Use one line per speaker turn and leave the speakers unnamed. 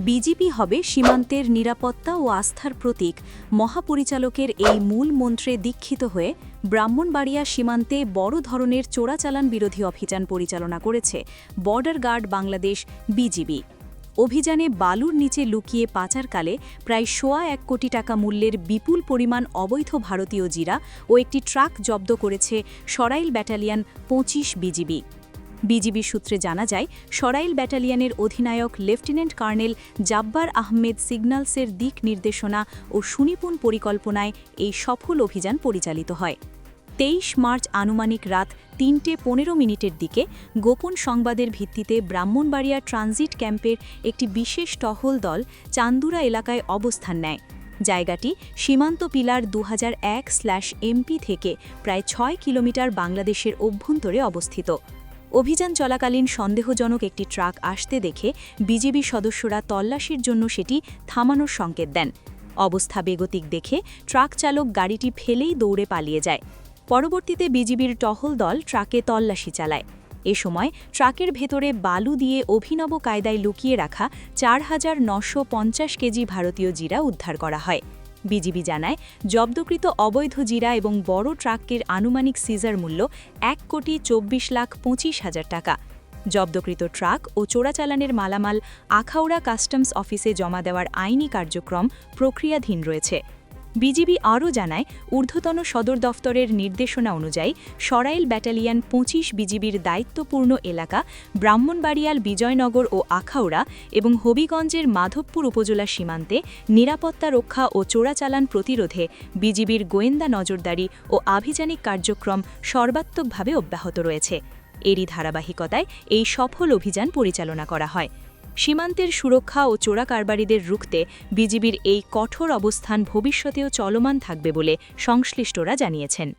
BGB হবে সীমান্তের নিরাপত্তা ও আস্থার প্রতীক। মহাপরিচালকের এই মূল মন্ত্রে দীক্ষিত হয়ে ব্রাহ্মণবাড়িয়া সীমান্তে বড় ধরনের চোরাচালান বিরোধী অভিযান পরিচালনা করেছে বর্ডার গার্ড বাংলাদেশ বিজিবি। অভিযানে বালুর নিচে লুকিয়ে পাচারকালে প্রায় ১.১ কোটি টাকা মূল্যের বিপুল পরিমাণ অবৈধ ভারতীয় জিরা ও একটি ট্রাক জব্দ করেছে সরাইল ব্যাটালিয়ন ২৫ বিজিবি। বিজিবি সূত্রে জানা যায়, সরাইল ব্যাটালিয়নের অধিনায়ক লেফটেন্যান্ট কর্নেল জাব্বার আহমেদ সিগন্যালসের দিক নির্দেশনা ও সুনিপুণ পরিকল্পনায় এই সফল অভিযান পরিচালিত হয়। ২৩ মার্চ আনুমানিক রাত ৩:১৫ দিকে গোপন সংবাদের ভিত্তিতে ব্রাহ্মণবাড়িয়া ট্রানজিট ক্যাম্পের একটি বিশেষ টহল দল চান্দুরা এলাকায় অবস্থান নেয়। জায়গাটি সীমান্ত পিলার ২০০১/MP থেকে প্রায় ৬ কিলোমিটার বাংলাদেশের অভ্যন্তরে অবস্থিত। অভিযান চলাকালীন সন্দেহজনক একটি ট্রাক আসতে দেখে বিজিবি সদস্যরা তল্লাশির জন্য সেটি থামানোর সংকেত দেন। অবস্থা বেগতিক দেখে ট্রাক চালক গাড়িটি ফেলেই দৌড়ে পালিয়ে যায়। পরবর্তীতে বিজিবির টহল দল ট্রাকে তল্লাশি চালায়। এ সময় ট্রাকের ভেতরে বালু দিয়ে অভিনব কায়দায় লুকিয়ে রাখা ৪,৯৫০ কেজি ভারতীয় জিরা উদ্ধার করা হয়। বিজিবি জানায়, জব্দকৃত অবৈধ জিরা এবং বড় ট্রাকের আনুমানিক সিজার মূল্য ১,২৪,২৫,০০০ টাকা। জব্দকৃত ট্রাক ও চোরাচালানের মালামাল আখাউড়া কাস্টমস অফিসে জমা দেওয়ার আইনি কার্যক্রম প্রক্রিয়াধীন রয়েছে। বিজিবি আরও জানায়, ঊর্ধ্বতন সদর দফতরের নির্দেশনা অনুযায়ী সরাইল ব্যাটালিয়ন ২৫ বিজিবির দায়িত্বপূর্ণ এলাকা ব্রাহ্মণবাড়িয়াল বিজয়নগর ও আখাউড়া এবং হবিগঞ্জের মাধবপুর উপজেলা সীমান্তে নিরাপত্তা রক্ষা ও চোরাচালান প্রতিরোধে বিজিবির গোয়েন্দা নজরদারি ও আভিযানিক কার্যক্রম সর্বাত্মকভাবে অব্যাহত রয়েছে। এরই ধারাবাহিকতায় এই সফল অভিযান পরিচালনা করা হয়। সীমান্তের সুরক্ষা ও চোরা কারবারিদের রুখতে বিজিবির এই কঠোর অবস্থান ভবিষ্যতেও চলমান থাকবে বলে সংশ্লিষ্টরা জানিয়েছেন।